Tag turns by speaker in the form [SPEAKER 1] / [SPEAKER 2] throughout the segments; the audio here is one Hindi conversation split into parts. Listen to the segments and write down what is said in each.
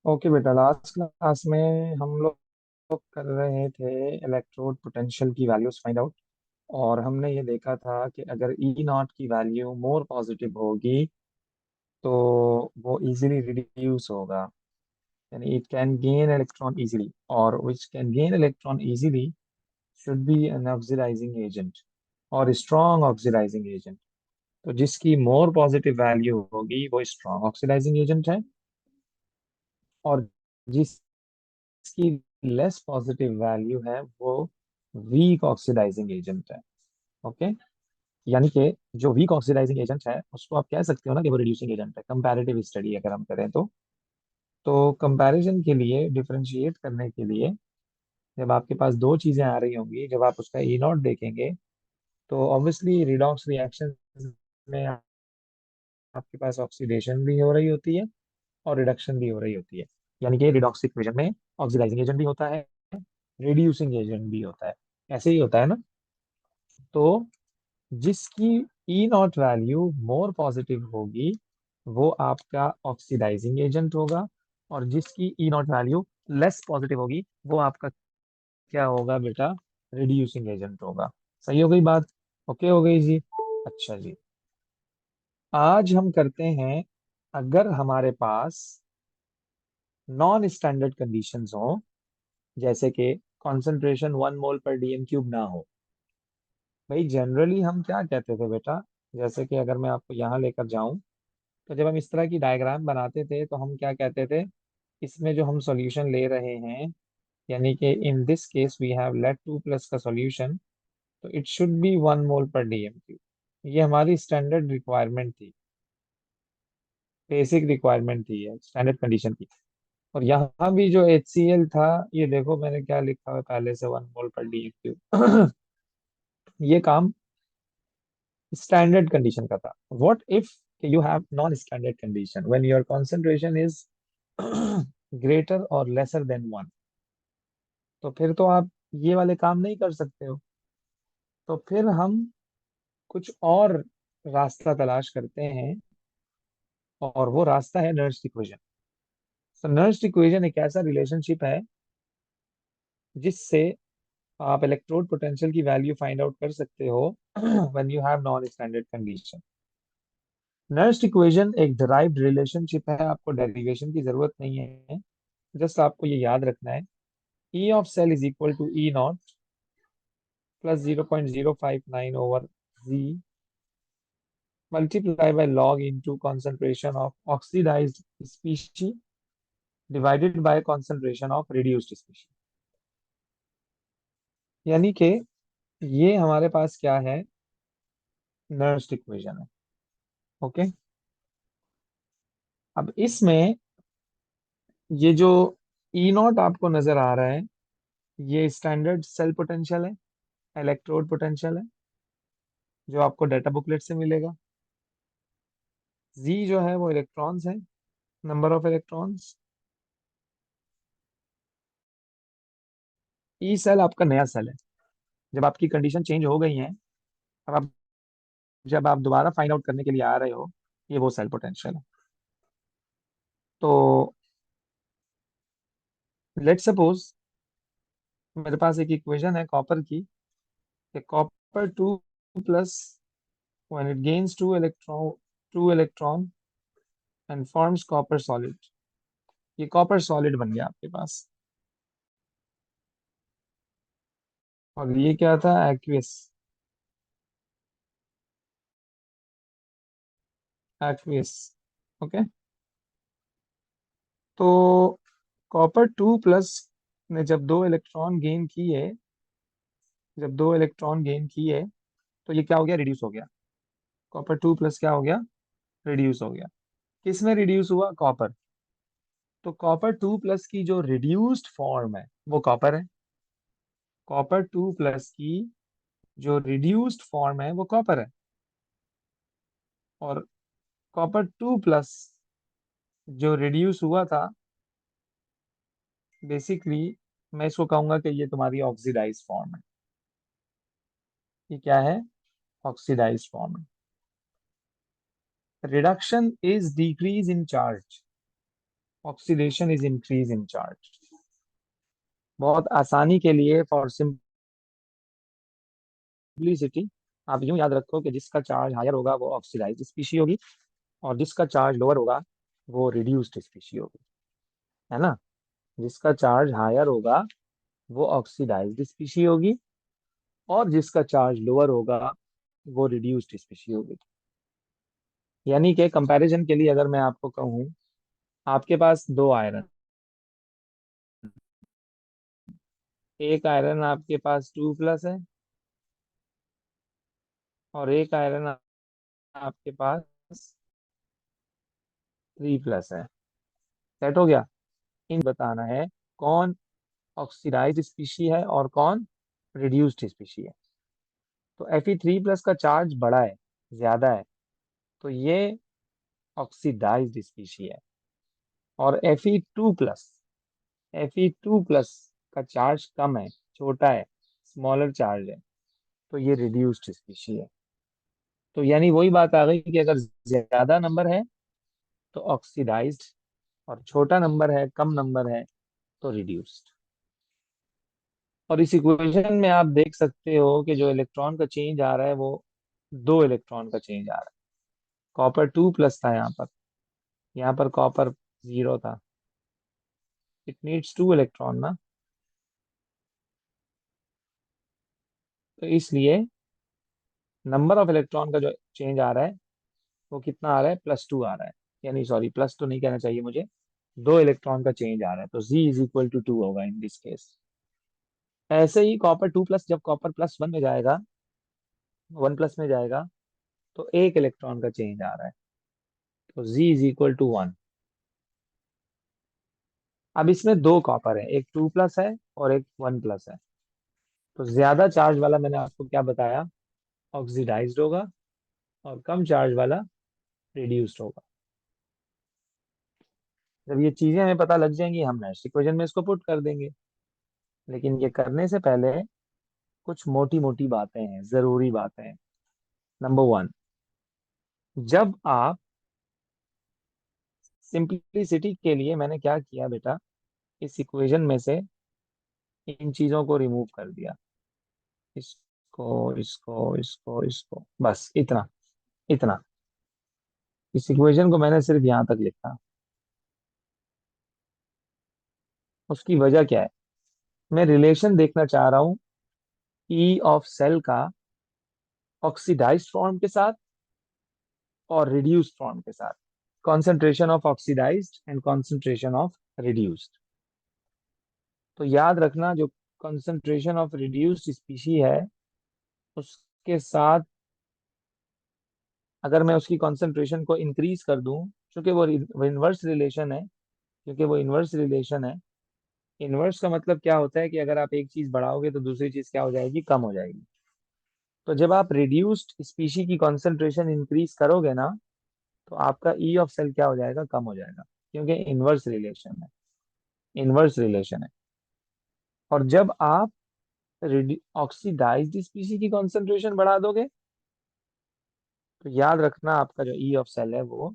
[SPEAKER 1] ओके बेटा, लास्ट क्लास में हम लोग कर रहे थे इलेक्ट्रोड पोटेंशियल की वैल्यूज फाइंड आउट। और हमने ये देखा था कि अगर ई नॉट की वैल्यू मोर पॉजिटिव होगी तो वो इजीली रिड्यूस होगा, यानी it can gain electron easily, और which can gain electron easily should be an oxidising agent और स्ट्रॉन्ग ऑक्सीडाइजिंग एजेंट। तो जिसकी मोर पॉजिटिव वैल्यू होगी वो स्ट्रॉन्ग ऑक्सीडाइजिंग एजेंट है, और जिसकी लेस पॉजिटिव वैल्यू है वो वीक ऑक्सीडाइजिंग एजेंट है। ओके, यानी कि जो वीक ऑक्सीडाइजिंग एजेंट है उसको आप कह सकते हो ना कि वो रिड्यूसिंग एजेंट है। कंपैरेटिव स्टडी अगर हम करें तो कंपैरिजन के लिए, डिफरेंशिएट करने के लिए, जब आपके पास दो चीजें आ रही होंगी, जब आप उसका ई नॉट देखेंगे तो ऑब्वियसली रिडॉक्स रिएक्शन में आपके पास ऑक्सीडेशन भी हो रही होती है और रिडक्शन भी हो रही होती है। यानी कि रिडॉक्स इक्वेशन में ऑक्सीडाइजिंग एजेंट भी होता है, रिड्यूसिंग एजेंट भी होता है। ऐसे ही होता है ना। तो जिसकी ई नॉट वैल्यू मोर पॉजिटिव होगी वो आपका ऑक्सीडाइजिंग एजेंट होगा, और जिसकी ई नॉट वैल्यू लेस पॉजिटिव होगी वो आपका क्या होगा बेटा? रिड्यूसिंग एजेंट होगा। सही हो गई बात? ओके हो गई जी। अच्छा जी, आज हम करते हैं, अगर हमारे पास नॉन स्टैंडर्ड कंडीशंस हो, जैसे कि कॉन्सेंट्रेशन 1 मोल पर डीएम क्यूब ना हो। भाई जनरली हम क्या कहते थे बेटा? जैसे कि अगर मैं आपको यहाँ लेकर जाऊं, तो जब हम इस तरह की डायग्राम बनाते थे तो हम क्या कहते थे? इसमें जो हम सॉल्यूशन ले रहे हैं, यानी कि in this case we have let 2 plus का सॉल्यूशन, तो इट शुड बी 1 मोल पर डीएम क्यूब। ये हमारी स्टैंडर्ड रिक्वायरमेंट थी, बेसिक रिक्वायरमेंट थी, स्टैंडर्ड कंडीशन की। और यहाँ भी जो HCl था, ये देखो मैंने क्या लिखा हुआ है पहले से, 1 मोल पर डीएम क्यूब। ये काम स्टैंडर्ड कंडीशन का था। What if you have non standard condition when your concentration is greater और लेसर देन 1? तो फिर तो आप ये वाले काम नहीं कर सकते हो। तो फिर हम कुछ और रास्ता तलाश करते हैं, और वो रास्ता है नर्स्ट इक्वेशन। तो नर्स्ट इक्वेशन एक ऐसा रिलेशनशिप है जिससे आप इलेक्ट्रोड पोटेंशियल की वैल्यू फाइंड आउट कर सकते हो when you have non standard condition. Nernst equation एक डिराइव्ड रिलेशनशिप है, आपको डेरिवेशन की जरूरत नहीं है। जस्ट आपको ये याद रखना है, E of cell is equal to E naught plus 0.059 over g multiply by log into concentration of oxidized species divided by concentration of reduced species. यानी कि ये हमारे पास क्या है? नर्स्ट इक्वेशन है। ओके, अब इसमें ये जो ई नॉट आपको नजर आ रहा है, ये स्टैंडर्ड सेल पोटेंशियल है, इलेक्ट्रोड पोटेंशियल है, जो आपको डाटा बुकलेट से मिलेगा। जी जो है वो इलेक्ट्रॉन्स है, number of electrons. E cell आपका नया सेल है, जब आपकी कंडीशन चेंज हो गई है। अब आप, जब आप दोबारा फाइंड आउट करने के लिए आ रहे हो, ये वो सेल पोटेंशियल है। तो लेट सपोज मेरे पास एक इक्वेशन है कॉपर की, कि copper 2 plus when it gains two electron and forms copper solid। ये कॉपर सॉलिड बन गया आपके पास। और ये क्या था? एक्वियस। एक्वियस। ओके। तो कॉपर 2 प्लस ने जब दो इलेक्ट्रॉन गेन किए, तो ये क्या हो गया? रिड्यूस हो गया। कॉपर 2 प्लस क्या हो गया? रिड्यूस हो गया। किस में रिड्यूस हुआ? कॉपर। तो कॉपर 2 प्लस की जो रिड्यूस्ड फॉर्म है वो कॉपर है। कॉपर 2 प्लस की जो रिड्यूस्ड फॉर्म है वो कॉपर है। और कॉपर 2 प्लस जो रिड्यूस हुआ था, बेसिकली मैं इसको कहूंगा कि ये तुम्हारी ऑक्सीडाइज फॉर्म है। ये क्या है? ऑक्सीडाइज फॉर्म है। Reduction is decrease in charge. Oxidation is increase in charge. बहुत आसानी के लिए, फॉर सिंपलिसिटी, आप यूं याद रखो कि जिसका चार्ज हायर होगा वो ऑक्सीडाइज्ड स्पीशी होगी, और जिसका चार्ज लोअर होगा वो रिड्यूस्ड स्पीशी होगी, है ना। जिसका चार्ज हायर होगा वो ऑक्सीडाइज्ड स्पीशी होगी, और जिसका चार्ज लोअर होगा वो रिड्यूस्ड स्पीशी होगी। यानी कि कंपैरिजन के लिए अगर मैं आपको कहूँ, आपके पास दो आयरन, एक आयरन आपके पास 2+ है, और एक आयरन आपके पास 3+ है। सेट हो गया। इन बताना है कौन ऑक्सीडाइज्ड स्पीशी है और कौन रिड्यूस्ड स्पीशी है। तो Fe3+ का चार्ज बड़ा है, ज्यादा है, तो ये ऑक्सीडाइज्ड स्पीशी है। और Fe2+ का चार्ज कम है, छोटा है, स्मॉलर चार्ज है, तो ये रिड्यूस्ड स्पीशी है। तो यानी वही बात आ गई कि अगर ज्यादा नंबर है तो ऑक्सीडाइज्ड, और छोटा नंबर है, कम नंबर है, तो रिड्यूस्ड। और इस इक्वेशन में आप देख सकते हो कि जो इलेक्ट्रॉन का चेंज आ रहा है वो दो इलेक्ट्रॉन का चेंज आ रहा है। कॉपर 2+ था यहाँ पर कॉपर 0 था। इट नीड्स 2 इलेक्ट्रॉन ना, तो इसलिए नंबर ऑफ इलेक्ट्रॉन का जो चेंज आ रहा है वो कितना आ रहा है, +2 आ रहा है। यानी सॉरी, प्लस तो नहीं कहना चाहिए मुझे, 2 इलेक्ट्रॉन का चेंज आ रहा है, तो Z = 2 होगा इन दिस केस। ऐसे ही कॉपर 2+, जब कॉपर +1 में जाएगा, 1+ में जाएगा, तो 1 इलेक्ट्रॉन का चेंज आ रहा है, तो Z = 1। अब इसमें दो कॉपर है, एक 2+ है और एक 1+ है। तो ज्यादा चार्ज वाला मैंने आपको क्या बताया, ऑक्सीडाइज्ड होगा, और कम चार्ज वाला रिड्यूस्ड होगा। जब ये चीजें हमें पता लग जाएंगी, हम नेक्स्ट इक्वेशन में इसको पुट कर देंगे। लेकिन ये करने से पहले कुछ मोटी मोटी बातें हैं, जरूरी बातें हैं। नंबर 1, जब आप, सिंपलिसिटी के लिए मैंने क्या किया बेटा, इस इक्वेशन में से इन चीजों को रिमूव कर दिया, इसको इसको इसको इसको, बस इतना, इतना। इस इक्वेशन को मैंने सिर्फ यहां तक लिखा। उसकी वजह क्या है, मैं रिलेशन देखना चाह रहा हूँ ई ऑफ सेल का ऑक्सीडाइज्ड फॉर्म के साथ और रिड्यूस्ड फॉर्म के साथ, concentration of oxidized and concentration of reduced. तो याद रखना, जो कॉन्सेंट्रेशन ऑफ रिड्यूस्ड स्पीशी है उसके साथ अगर मैं उसकी कॉन्सेंट्रेशन को इंक्रीज कर दूं, क्योंकि वो इन्वर्स रिलेशन है, क्योंकि वो इन्वर्स रिलेशन है। इन्वर्स का मतलब क्या होता है कि अगर आप एक चीज बढ़ाओगे तो दूसरी चीज क्या हो जाएगी, कम हो जाएगी। तो जब आप रिड्यूस्ड स्पीशी की कॉन्सेंट्रेशन इंक्रीज करोगे ना, तो आपका ई ऑफ सेल क्या हो जाएगा, कम हो जाएगा, क्योंकि इन्वर्स रिलेशन है, इन्वर्स रिलेशन है। और जब आप ऑक्सीडाइज्ड स्पीशी की कॉन्सेंट्रेशन बढ़ा दोगे, तो याद रखना आपका जो ई ऑफ सेल है वो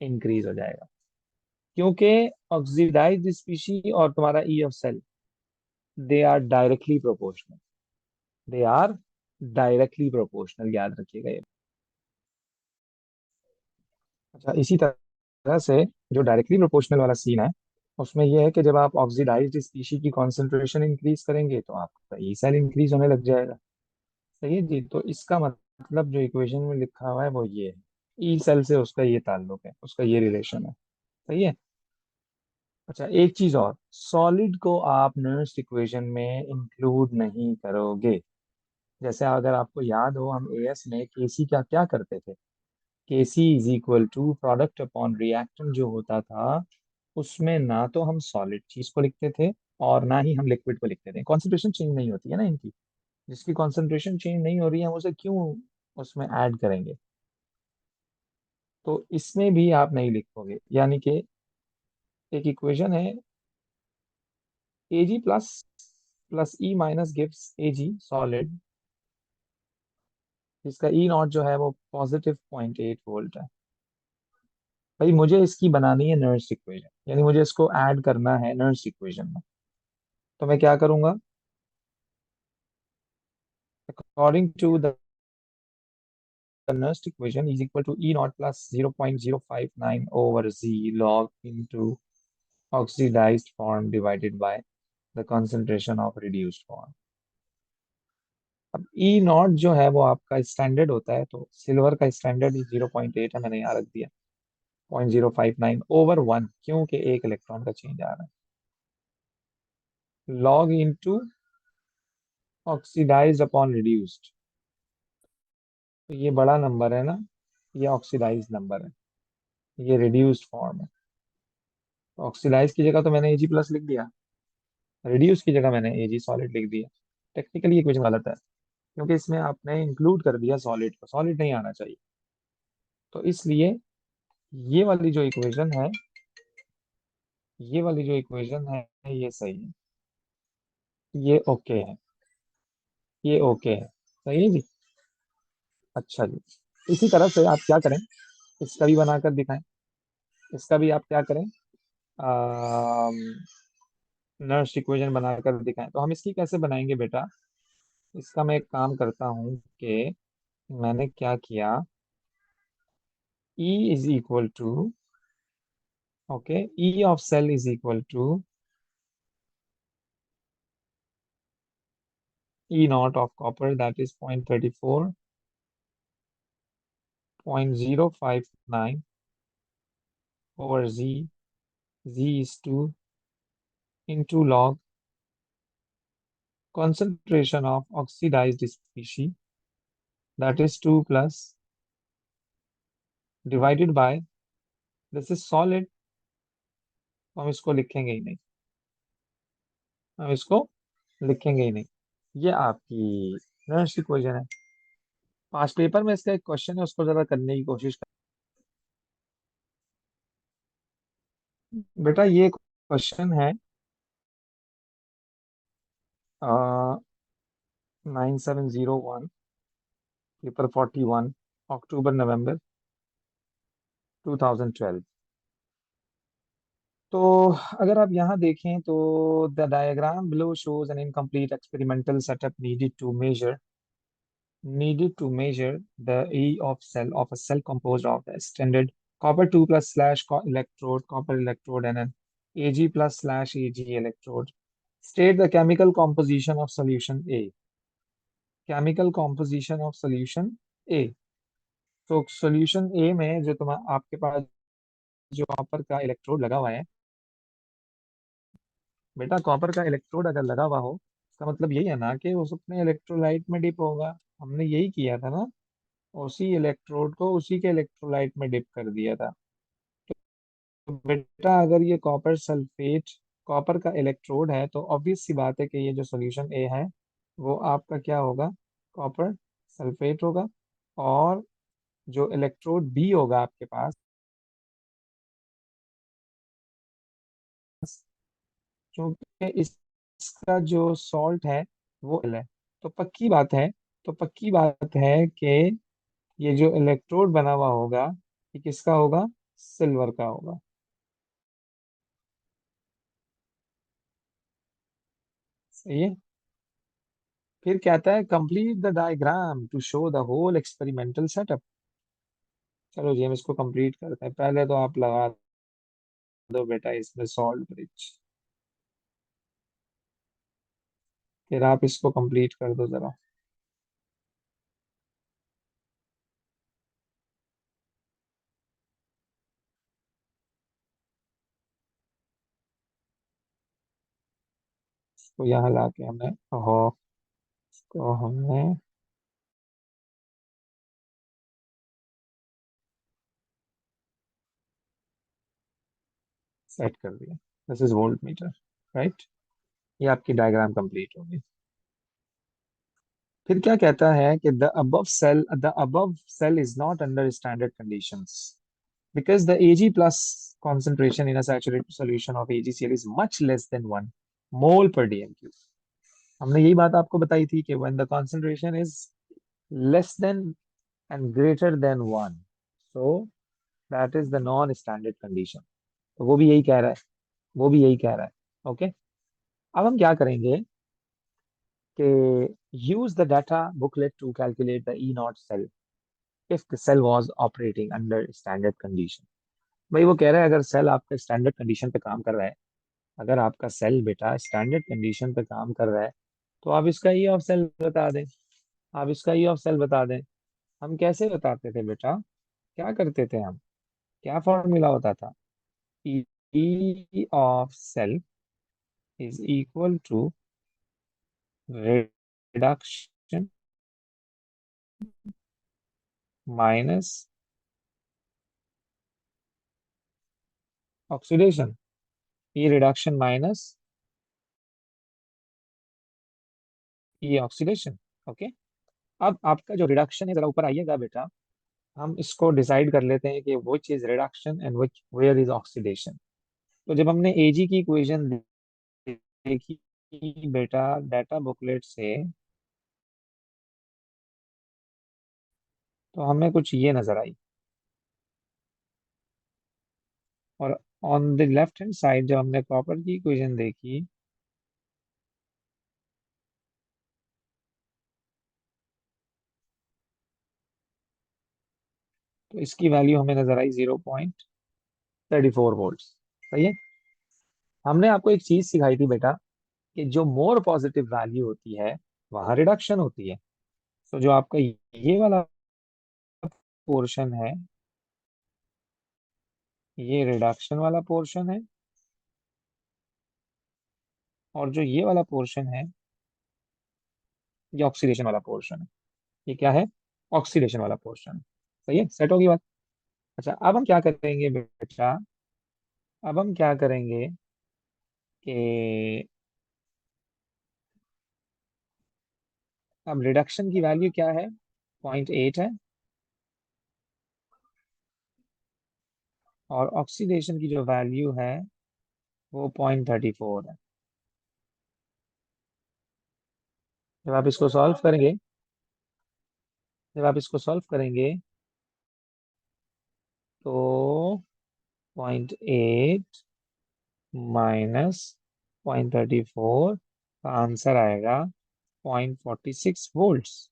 [SPEAKER 1] इंक्रीज हो जाएगा, क्योंकि ऑक्सीडाइज्ड स्पीशी और तुम्हारा E of cell, they are directly proportional, they are directly proportional, याद रखिएगा ये। अच्छा, इसी तरह से जो डायरेक्टली प्रोपोर्शनल वाला सीन है, उसमें यह है कि जब आप ऑक्सीडाइज्ड स्पीशी की कॉन्सेंट्रेशन इंक्रीज करेंगे तो आपका ई सेल इंक्रीज होने लग जाएगा। सही है जी। तो इसका मतलब जो इक्वेशन में लिखा हुआ है वो ये है, ई सेल से उसका ये ताल्लुक है, उसका ये रिलेशन है। सही है। अच्छा, एक चीज और, सॉलिड को आप नेक्स्ट इक्वेशन में इंक्लूड नहीं करोगे। जैसे अगर आपको याद हो, हम एएस में केसी का क्या करते थे, Kc = प्रोडक्ट अपॉन रिएक्टेंट जो होता था, उसमें ना तो हम सॉलिड चीज को लिखते थे और ना ही हम लिक्विड को लिखते थे। कॉन्सेंट्रेशन चेंज नहीं होती है ना इनकी, जिसकी कॉन्सेंट्रेशन चेंज नहीं हो रही है हम उसे क्यों उसमें ऐड करेंगे। तो इसमें भी आप नहीं लिखोगे, यानी कि एक इक्वेशन है, Ag+ + E- gives Ag solid, जिसका ई नॉट जो है वो +0.8 वोल्ट है। भाई मुझे इसकी बनानी है नर्स इक्वेशन, यानी मुझे इसको ऐड करना है नर्स इक्वेशन में। तो मैं क्या करूंगा? According to the nernst equation is equal to E naught plus 0.059 over Z log into oxidized form divided by the concentration of reduced form। अब ई नॉट जो है वो आपका स्टैंडर्ड होता है, तो सिल्वर का स्टैंडर्ड 0.8 है, मैंने यहाँ रख दिया 0.059 ओवर 1, क्योंकि एक इलेक्ट्रॉन का चेंज आ रहा है, log into oxidized upon reduced. तो ये बड़ा नंबर है ना, ये ऑक्सीडाइज्ड नंबर है, ये रिड्यूस्ड फॉर्म है। ऑक्सीडाइज की जगह तो मैंने एजी प्लस लिख दिया, रिड्यूस की जगह मैंने एजी सॉलिड लिख दिया। टेक्निकली इक्वेशन गलत है, क्योंकि इसमें आपने इंक्लूड कर दिया सॉलिड को, सॉलिड नहीं आना चाहिए। तो इसलिए ये वाली जो इक्वेशन है, ये वाली जो इक्वेशन है ये सही है, ये ओके है, ये ओके है, सही है जी। अच्छा जी, इसी तरह से आप क्या करें, इसका भी बनाकर दिखाएं। इसका भी आप क्या करें, नर्स इक्वेशन बनाकर दिखाएं। तो हम इसकी कैसे बनाएंगे बेटा? इसका मैं एक काम करता हूँ कि मैंने क्या किया, E is equal to, okay, E of cell is equal to E naught of copper, that is 0.34, 0.059 over Z, Z is 2 into log concentration of oxidized species, that is 2 plus, divided by, this is solid, तो हम इसको लिखेंगे ही नहीं, हम इसको लिखेंगे ही नहीं। ये आपकी नर्स इक्वेशन है। पास पेपर में इसका एक क्वेश्चन है, उसको जरा करने की कोशिश कर बेटा। ये क्वेश्चन है 9701, पेपर 41, अक्टूबर नवंबर 2012। तो अगर आप यहाँ देखें तो the diagram below shows N incomplete experimental setup needed to measure the E of a cell composed of the standard copper 2 plus slash electrode, copper electrode, and an Ag plus slash Ag electrode. State the chemical composition of solution A. Chemical composition of solution A. तो solution A में जो तुम्हारा आपके पास जो कॉपर का इलेक्ट्रोड लगा हुआ है बेटा, कॉपर का इलेक्ट्रोड अगर लगा हुआ हो, इसका मतलब यही है ना कि उस अपने इलेक्ट्रोलाइट में डिप होगा। हमने यही किया था ना, उसी इलेक्ट्रोड को उसी के इलेक्ट्रोलाइट में डिप कर दिया था। तो बेटा अगर ये कॉपर सल्फेट कॉपर का इलेक्ट्रोड है, तो ऑब्वियस सी बात है कि ये जो सॉल्यूशन ए है वो आपका क्या होगा, कॉपर सल्फेट होगा। और जो इलेक्ट्रोड बी होगा आपके पास, क्योंकि इसका जो सॉल्ट है वो L है, तो पक्की बात है, तो पक्की बात है कि ये जो इलेक्ट्रोड बना हुआ होगा ये किसका होगा, सिल्वर का होगा। सही है। फिर कहता है complete the diagram to show the whole experimental setup. चलो जी हम इसको कंप्लीट करते हैं। पहले तो आप लगा दो बेटा इसमें सॉल्ट ब्रिज, फिर आप इसको कंप्लीट कर दो जरा। इसको यहाँ ला के हमने हो को हमने सेट कर दिया। This is volt meter, right. ये आपकी डायग्राम कंप्लीट होगी। फिर क्या कहता है कि the above cell is not under standard conditions because the Ag plus concentration in a saturated solution of AgCl is much less than 1 mole per dm cube। हमने यही बात आपको बताई थी कि when the concentration is less than and greater than 1, so that is the non standard condition. तो वो भी यही कह रहा है, वो भी यही कह रहा है। ओके, अब हम क्या करेंगे कि use the data booklet to calculate the E naught cell if the cell was operating under standard condition। भाई वो कह रहा है अगर सेल आपका स्टैंडर्ड कंडीशन पे काम कर रहा है, अगर आपका सेल बेटा स्टैंडर्ड कंडीशन पे काम कर रहा है, तो आप इसका ई ऑफ सेल बता दें। आप इसका ई ऑफ सेल बता दें। हम कैसे बताते थे बेटा, क्या करते थे हम, क्या फॉर्मूला होता था? E of cell is equal to reduction minus oxidation. E reduction minus E oxidation. Okay, अब आपका जो रिडक्शन है, जरा ऊपर आइएगा बेटा, हम इसको डिसाइड कर लेते हैं कि वो चीज reduction and which where is oxidation. तो जब हमने एजी की इक्वेशन देखी बेटा डाटा बुकलेट से, तो हमें कुछ ये नजर आई। और on the left hand side जब हमने कॉपर की इक्वेशन देखी, तो इसकी वैल्यू हमें नजर आई 0.34 वोल्ट। सही है। हमने आपको एक चीज सिखाई थी बेटा कि जो मोर पॉजिटिव वैल्यू होती है वहां रिडक्शन होती है। तो जो आपका ये वाला पोर्शन है, ये रिडक्शन वाला पोर्शन है, और जो ये वाला पोर्शन है, ये ऑक्सीडेशन वाला पोर्शन है। ये क्या है? ऑक्सीडेशन वाला पोर्शन। सही है, सेट होगी बात। अच्छा, अब हम क्या करेंगे बेटा, अब हम क्या करेंगे कि अब रिडक्शन की वैल्यू क्या है? 0.8 है, और ऑक्सीडेशन की जो वैल्यू है वो 0.34 है। जब आप इसको सॉल्व करेंगे, जब आप इसको सॉल्व करेंगे तो 0.8 माइनस 0.34 का आंसर आएगा 0.46 वोल्ट्स।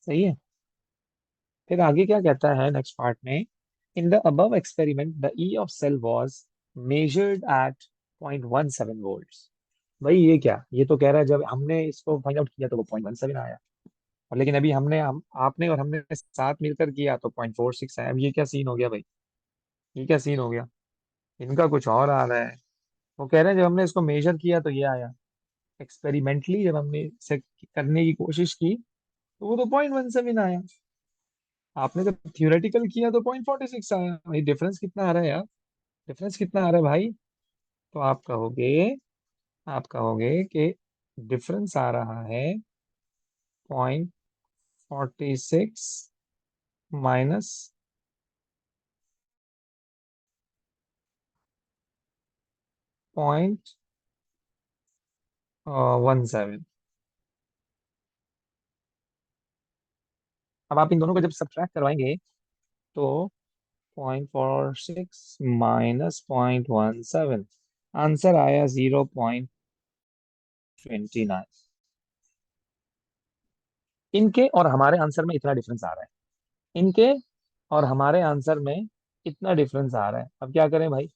[SPEAKER 1] सही है। फिर आगे क्या कहता है नेक्स्ट पार्ट में, in the above experiment the E of cell was measured at 0.17 volts. भाई ये क्या, ये तो कह रहा है जब हमने इसको फाइंड आउट किया तो वो 0.17 आया, और लेकिन अभी हमने हम आपने और हमने साथ मिलकर किया तो 0.46 आया। अब ये क्या सीन हो गया भाई, ये क्या सीन हो गया? इनका कुछ और आ रहा है। वो कह रहे हैं जब हमने इसको मेजर किया तो ये आया, एक्सपेरिमेंटली जब हमने इसे करने की कोशिश की तो वो तो 0.17 आया। आपने जब थियोरेटिकल किया तो 0.46 आया। भाई डिफरेंस कितना आ रहा है यार, डिफरेंस कितना आ रहा है भाई? तो आप कहोगे कि डिफरेंस आ रहा है 0.46 माइनस 0.17। अब आप इन दोनों को जब सब्ट्रैक्ट करवाएंगे तो 0.46 माइनस 0.17, आंसर आया 0.29। इनके और हमारे आंसर में इतना डिफरेंस आ रहा है, इनके और हमारे आंसर में इतना डिफरेंस आ रहा है। अब क्या करें भाई,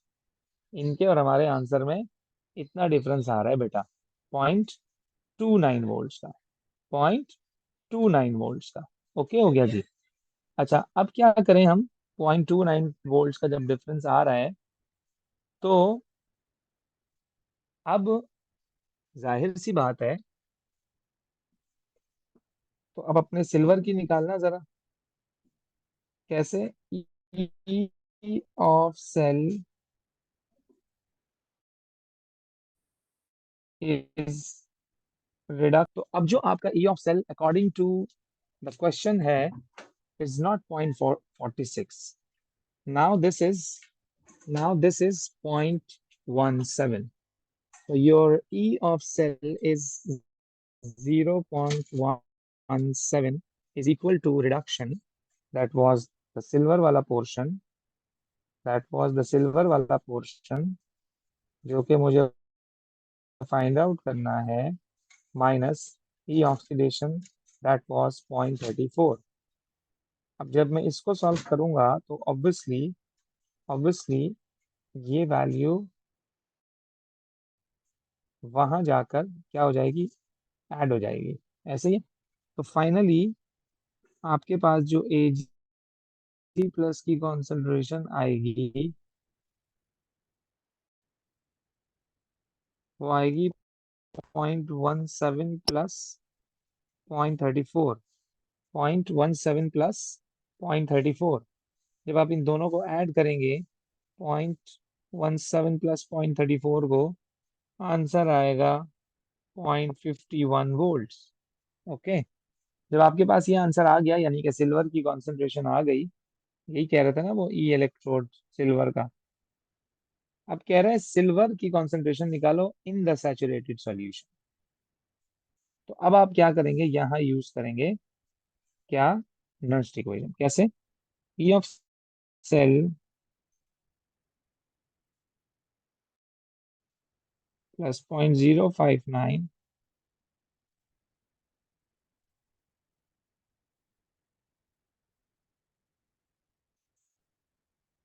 [SPEAKER 1] इनके और हमारे आंसर में इतना डिफरेंस आ रहा है बेटा, 0.29 वोल्ट का, 0.29 वोल्ट का। ओके हो गया जी। अच्छा, अब क्या करें हम, 0.29 वोल्ट का जब डिफरेंस आ रहा है, तो अब जाहिर सी बात है, तो अब अपने सिल्वर की निकालना जरा। कैसे? E of cell is reduct. तो अब जो आपका E of cell according to the question है is not 0.46. Now this is now this is 0.17. So your E of cell is 0.17 is equal to reduction that was the silver वाला portion, that was the silver वाला पोर्शन जो कि मुझे फाइंड आउट करना है, minus E oxidation that was 0.34। अब जब मैं इसको सॉल्व करूंगा तो ऑब्वियसली ऑब्वियसली ये वैल्यू वहां जाकर क्या हो जाएगी, ऐड हो जाएगी। ऐसे ही है। तो फाइनली आपके पास जो Ag प्लस की कॉन्सेंट्रेशन आएगी वो आएगी 0.17 प्लस 0.34, 0.17 प्लस 0.34। जब आप इन दोनों को ऐड करेंगे, 0.17 प्लस 0.34 को, आंसर आएगा 0.51 वोल्ट। ओके। जब आपके पास ये आंसर आ गया, यानी कि सिल्वर की कॉन्सेंट्रेशन आ गई, यही कह रहे थे ना वो ई इलेक्ट्रोड सिल्वर का। अब कह रहे हैं सिल्वर की कॉन्सेंट्रेशन निकालो इन द सैचुरेटेड सॉल्यूशन। तो अब आप क्या करेंगे, यहाँ यूज करेंगे क्या, नर्स्ट इक्वेशन। कैसे? E of cell plus 0.059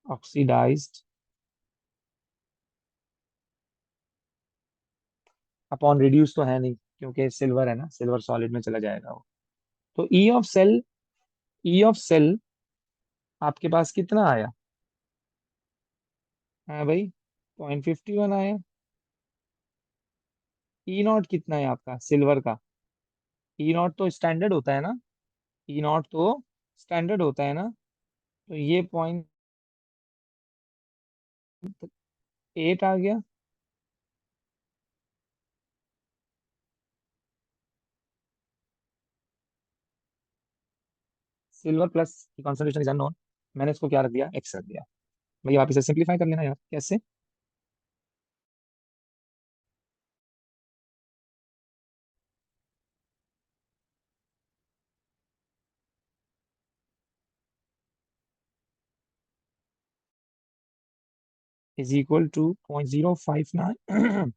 [SPEAKER 1] oxidized upon reduce तो है नहीं, क्योंकि सिल्वर है ना, सिल्वर सॉलिड में चला जाएगा वो। तो ई ऑफ सेल आपके पास कितना आया? हाँ भाई, 0.51 आया। ई नॉट कितना है आपका सिल्वर का? ई नॉट तो स्टैंडर्ड होता है ना, ई नॉट तो स्टैंडर्ड होता है ना। तो ये 0.8 आ गया। सिल्वर प्लस की कॉन्सेंट्रेशन इज अननोन, मैंने इसको क्या रख दिया, एक्स रख दिया। भैया आप इसे सिंप्लीफाई कर लेना यार, कैसे? Is equal to 0.059।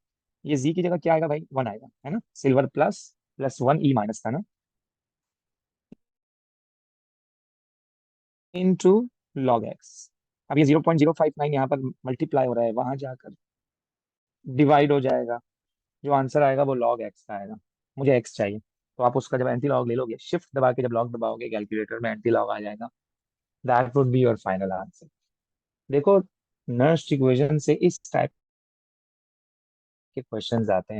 [SPEAKER 1] ये जी की जगह क्या आएगा भाई, 1 आएगा, है ना। Silver plus plus 1 E minus था ना, इनटू लॉग एक्स। अब ये 0.059 यहाँ पर मल्टीप्लाई हो रहा है, वहां जाकर डिवाइड हो जाएगा। जो आंसर आएगा वो लॉग एक्स का आएगा। मुझे एक्स चाहिए, तो आप उसका जब एंटी लॉग ले लोगे, शिफ्ट दबा के जब लॉग दबाओगे, कैलकुलेटर में एंटी लॉग आ जाएगा। That would be your final answer. देखो, नर्स्ट इक्वेशन से इस टाइप के क्वेश्चंस आते हैं।